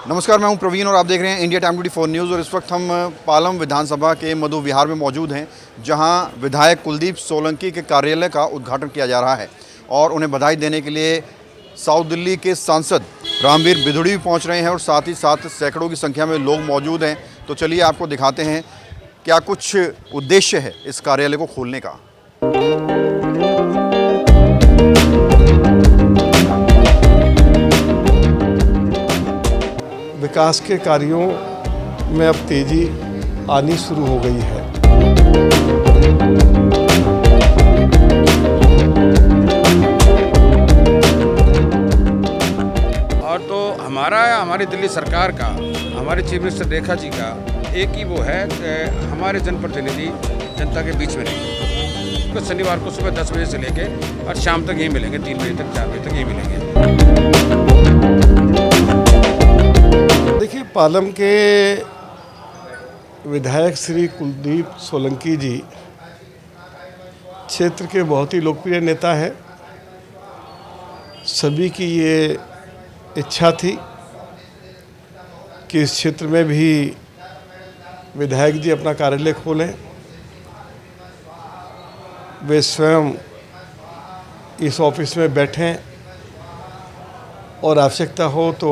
नमस्कार, मैं हूं प्रवीण और आप देख रहे हैं इंडिया टाइम 24 न्यूज़। और इस वक्त हम पालम विधानसभा के मधु विहार में मौजूद हैं, जहां विधायक कुलदीप सोलंकी के कार्यालय का उद्घाटन किया जा रहा है और उन्हें बधाई देने के लिए साउथ दिल्ली के सांसद रामवीर बिधूड़ी भी पहुंच रहे हैं और साथ ही साथ सैकड़ों की संख्या में लोग मौजूद हैं। तो चलिए आपको दिखाते हैं क्या कुछ उद्देश्य है इस कार्यालय को खोलने का। विकास के कार्यों में अब तेजी आनी शुरू हो गई है। और तो हमारी दिल्ली सरकार का, हमारे चीफ मिनिस्टर रेखा जी का एक ही वो है कि हमारे जनप्रतिनिधि जनता के बीच में रहेंगे। तो शनिवार को सुबह 10 बजे से लेके और शाम तक यहीं मिलेंगे, 3 बजे तक 4 बजे तक यहीं मिलेंगे। देखिए, पालम के विधायक श्री कुलदीप सोलंकी जी क्षेत्र के बहुत ही लोकप्रिय नेता हैं। सभी की ये इच्छा थी कि इस क्षेत्र में भी विधायक जी अपना कार्यालय खोलें। वे स्वयं इस ऑफिस में बैठें और आवश्यकता हो तो,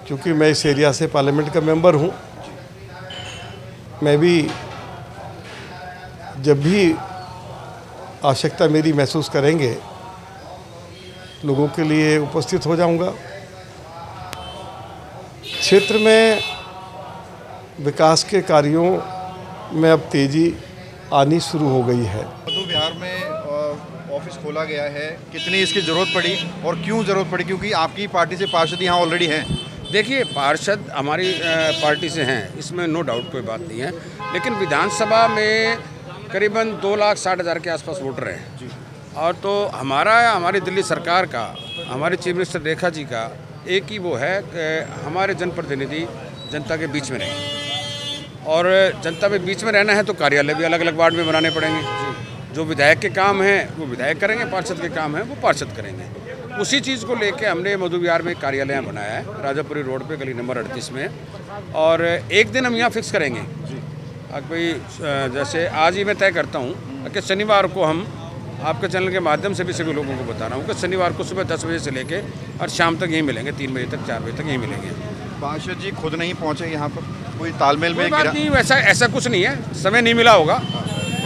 क्योंकि मैं इस एरिया से पार्लियामेंट का मेंबर हूँ, मैं भी जब भी आवश्यकता मेरी महसूस करेंगे लोगों के लिए उपस्थित हो जाऊंगा। क्षेत्र में विकास के कार्यों में अब तेजी आनी शुरू हो गई है। मधु विहार में ऑफिस खोला गया है, कितनी इसकी ज़रूरत पड़ी और क्यों ज़रूरत पड़ी? क्योंकि आपकी पार्टी से पार्षद यहाँ ऑलरेडी हैं। देखिए, पार्षद हमारी पार्टी से हैं, इसमें नो डाउट कोई बात नहीं है, लेकिन विधानसभा में करीबन 2,60,000 के आसपास वोटर हैं जी। और तो हमारी दिल्ली सरकार का, हमारे चीफ मिनिस्टर रेखा जी का एक ही वो है कि हमारे जनप्रतिनिधि जनता के बीच में रहेंगे। और जनता के बीच में रहना है तो कार्यालय भी अलग अलग वार्ड में बनाने पड़ेंगे। जो विधायक के काम हैं वो विधायक करेंगे, पार्षद के काम हैं वो पार्षद करेंगे। उसी चीज़ को लेके हमने मधु विहार में कार्यालय बनाया है, राजापुरी रोड पे, गली नंबर 38 में। और एक दिन हम यहाँ फिक्स करेंगे भाई, जैसे आज ही मैं तय करता हूँ कि शनिवार को हम आपके चैनल के माध्यम से भी सभी लोगों को बता रहा हूँ कि शनिवार को सुबह 10 बजे से लेके और शाम तक यहीं मिलेंगे, 3 बजे तक 4 बजे तक यहीं मिलेंगे। पार्षद जी खुद नहीं पहुँचे यहाँ पर, कोई तालमेल में बात नहीं, ऐसा कुछ नहीं है, समय नहीं मिला होगा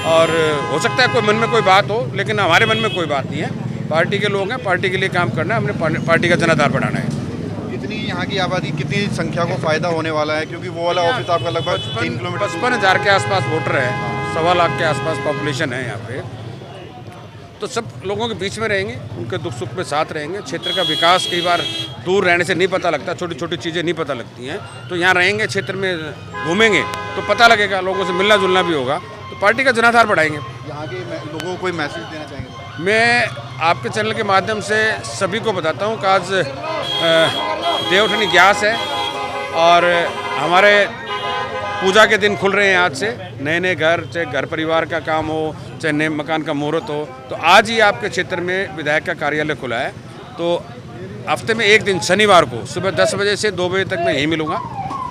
और हो सकता है कोई मन में कोई बात हो, लेकिन हमारे मन में कोई बात नहीं है। पार्टी के लोग हैं, पार्टी के लिए काम करना है, हमने पार्टी का जनाधार बढ़ाना है। कितनी यहाँ की आबादी, कितनी संख्या को फ़ायदा होने वाला है? क्योंकि वो वाला ऑफिस आपका लगभग 3 किलोमीटर, 55,000 के आसपास वोटर है, 1.25 लाख के आसपास पॉपुलेशन है यहाँ पे। तो सब लोगों के बीच में रहेंगे, उनके दुख सुख में साथ रहेंगे। क्षेत्र का विकास कई बार दूर रहने से नहीं पता लगता, छोटी छोटी चीज़ें नहीं पता लगती हैं, तो यहाँ रहेंगे, क्षेत्र में घूमेंगे तो पता लगेगा, लोगों से मिलना जुलना भी होगा, तो पार्टी का जनाधार बढ़ाएंगे। यहाँ के लोगों को कोई मैसेज देना चाहेंगे? मैं आपके चैनल के माध्यम से सभी को बताता हूँ कि आज देवउठनी ग्यास है और हमारे पूजा के दिन खुल रहे हैं आज से। नए नए घर, चाहे घर परिवार का काम हो, चाहे नए मकान का मुहूर्त हो, तो आज ही आपके क्षेत्र में विधायक का कार्यालय खुला है। तो हफ्ते में एक दिन शनिवार को सुबह 10 बजे से 2 बजे तक मैं यहीं मिलूँगा।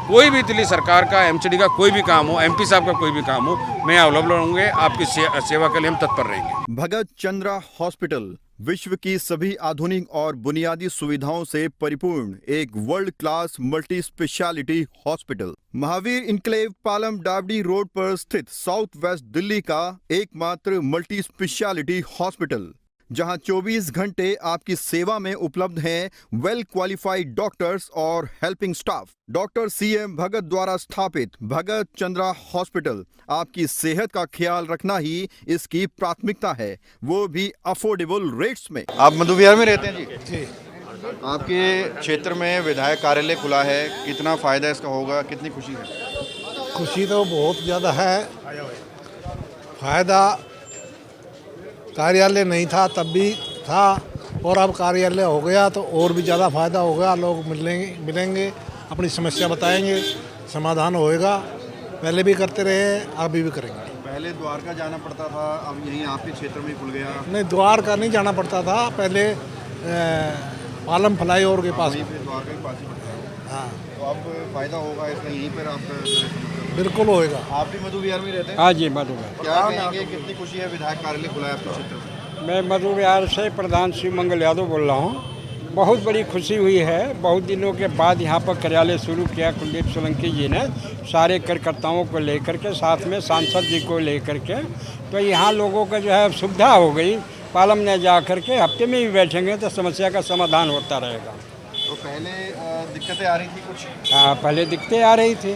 कोई भी दिल्ली सरकार का, एमसीडी का कोई भी काम हो, एमपी साहब का कोई भी काम हो, मैं अवेलेबल होंगे, आपकी सेवा के लिए हम तत्पर रहेंगे। भगत चंद्रा हॉस्पिटल विश्व की सभी आधुनिक और बुनियादी सुविधाओं से परिपूर्ण एक world class multi speciality hospital, Mahavir enclave, Palam Dabri road पर स्थित साउथ वेस्ट दिल्ली का एकमात्र मल्टी स्पेशलिटी हॉस्पिटल, जहां 24 घंटे आपकी सेवा में उपलब्ध हैं वेल क्वालिफाइड डॉक्टर्स और हेल्पिंग स्टाफ। डॉक्टर CM भगत द्वारा स्थापित भगत चंद्रा हॉस्पिटल आपकी सेहत का ख्याल रखना ही इसकी प्राथमिकता है, वो भी अफोर्डेबल रेट्स में। आप मधु विहार में रहते हैं जी? आपके क्षेत्र में विधायक कार्यालय खुला है, कितना फायदा इसका होगा, कितनी खुशी है? खुशी तो बहुत ज़्यादा है। फायदा कार्यालय नहीं था तब भी था, और अब कार्यालय हो गया तो और भी ज़्यादा फायदा होगा। लोग मिलेंगे, अपनी समस्या बताएंगे, समाधान होएगा। पहले भी करते रहे, अभी भी करेंगे। पहले द्वारका जाना पड़ता था, अब यहीं आपके क्षेत्र में खुल गया। नहीं, द्वारका नहीं जाना पड़ता था, पहले पालम फ्लाईओवर के पास। द्वारका के पास ही पड़ता है। हाँ तो अब फायदा होगा इसमें, यहीं पर आपका बिल्कुल होएगा। आप भी मधु विहार में रहते हैं? हाँ जी, मधु विहार। क्या कहेंगे, कितनी खुशी है विधायक कार्यालय खुला है आपके क्षेत्र में? मैं मधु विहार से प्रधान शिव मंगल यादव बोल रहा हूँ। बहुत बड़ी खुशी हुई है। बहुत दिनों के बाद यहाँ पर कार्यालय शुरू किया कुलदीप सोलंकी जी ने, सारे कार्यकर्ताओं को लेकर के, साथ में सांसद जी को लेकर के। तो यहाँ लोगों का जो है सुविधा हो गई। पालम ने जा कर के हफ्ते में भी बैठेंगे तो समस्या का समाधान होता रहेगा। तो पहले दिक्कतें आ रही थी कुछ? हाँ, पहले दिक्कतें आ रही थी।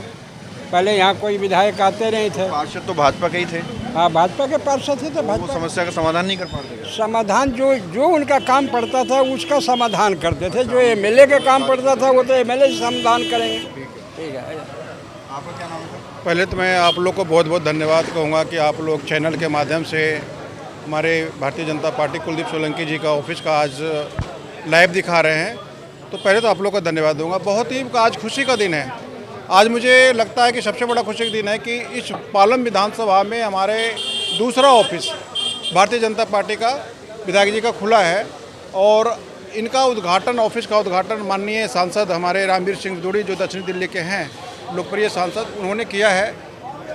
पहले यहाँ कोई विधायक आते नहीं थे। पार्षद तो भाजपा के ही थे, हाँ, भाजपा के पार्षद थे तो वो भाजपा समस्या का समाधान नहीं कर पाते थे। समाधान जो उनका काम पड़ता था उसका समाधान करते थे। जो एमएलए का काम पड़ता था वो तो एमएलए समाधान करेंगे। ठीक है। आपका क्या नाम है? पहले तो मैं आप लोग को बहुत बहुत धन्यवाद कहूँगा कि आप लोग चैनल के माध्यम से हमारे भारतीय जनता पार्टी कुलदीप सोलंकी जी का ऑफिस का आज लाइव दिखा रहे हैं। तो पहले तो आप लोग को धन्यवाद दूंगा। बहुत ही आज खुशी का दिन है। आज मुझे लगता है कि सबसे बड़ा खुशी का दिन है कि इस पालम विधानसभा में हमारे दूसरा ऑफिस भारतीय जनता पार्टी का विधायक जी का खुला है और इनका उद्घाटन, ऑफिस का उद्घाटन माननीय सांसद हमारे रामवीर सिंह दूड़ी जो दक्षिणी दिल्ली के हैं, लोकप्रिय सांसद, उन्होंने किया है।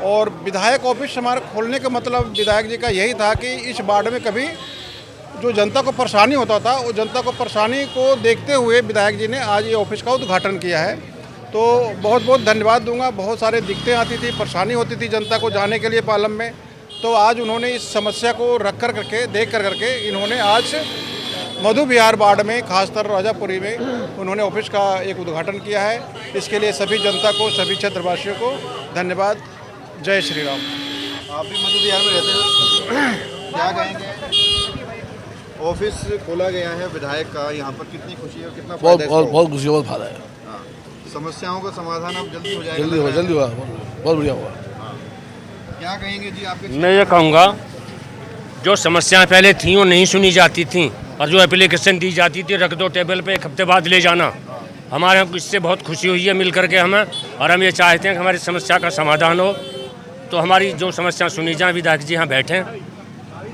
और विधायक ऑफिस हमारे खोलने का मतलब विधायक जी का यही था कि इस वार्ड में कभी जो जनता को परेशानी होता था, वो जनता को परेशानी को देखते हुए विधायक जी ने आज ये ऑफिस का उद्घाटन किया है। तो बहुत बहुत धन्यवाद दूंगा। बहुत सारे दिक्कतें आती थी, परेशानी होती थी जनता को जाने के लिए पालम में। तो आज उन्होंने इस समस्या को रख कर करके, देख कर करके इन्होंने आज मधु विहार वार्ड में, खासकर राजापुरी में उन्होंने ऑफिस का एक उद्घाटन किया है। इसके लिए सभी जनता को, सभी क्षेत्रवासियों को धन्यवाद। जय श्री राम। आप भी मधु विहार में रहते हो, क्या कहेंगे? ऑफिस खोला गया है विधायक का, यहाँ पर कितनी खुशी है और कितना फायदा है इसका? बहुत खुशी, बहुत फायदा है। हाँ, समस्याओं का समाधान अब जल्दी हो जाएगा। जल्दी हुआ, बहुत बढ़िया हुआ। क्या कहेंगे जी आपके? मैं ये कहूँगा, जो समस्याएं पहले थीं वो नहीं सुनी जाती थीं और जो एप्लीकेशन दी जाती थी रख दो टेबल पे, एक हफ्ते बाद ले जाना, हमारे इससे बहुत खुशी हुई है मिल करके हमें। और हम ये चाहते हैं कि हमारी समस्या का समाधान हो, तो हमारी जो समस्या सुनी जाए, विधायक जी यहाँ बैठें।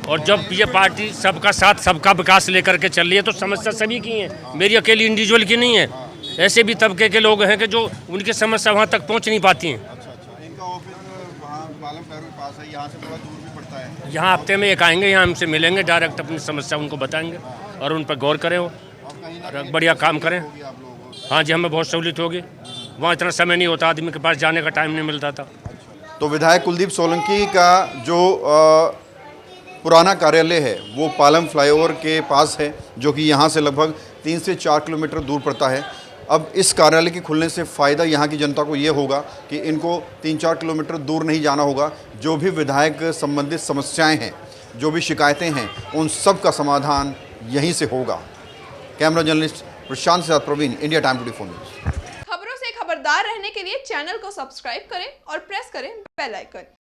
और जब ये पार्टी सबका साथ, सबका विकास लेकर के चल रही है तो समस्या सभी की है, मेरी अकेली इंडिविजुअल की नहीं है। ऐसे भी तबके के लोग हैं कि जो उनकी समस्या वहाँ तक पहुँच नहीं पाती हैं। अच्छा, इनका ऑफिस वहाँ पालम पैरो के पास है, यहाँ से थोड़ा दूर भी पड़ता है। यहाँ हफ्ते में एक आएंगे, यहाँ हमसे मिलेंगे, डायरेक्ट अपनी समस्या उनको बताएंगे और उन पर गौर करें, वो और बढ़िया काम करें। हाँ जी, हमें बहुत सहूलियत होगी। वहाँ इतना समय नहीं होता, आदमी के पास जाने का टाइम नहीं मिलता था। तो विधायक कुलदीप सोलंकी का जो पुराना कार्यालय है वो पालम फ्लाईओवर के पास है, जो कि यहाँ से लगभग 3 से 4 किलोमीटर दूर पड़ता है। अब इस कार्यालय के खुलने से फ़ायदा यहाँ की जनता को ये होगा कि इनको 3-4 किलोमीटर दूर नहीं जाना होगा। जो भी विधायक संबंधित समस्याएं हैं, जो भी शिकायतें हैं, उन सब का समाधान यहीं से होगा। कैमरा जर्नलिस्ट प्रशांत के साथ प्रवीण, इंडिया टाइम 24 न्यूज़। खबरों से खबरदार रहने के लिए चैनल को सब्सक्राइब करें और प्रेस करें बेल आइकन।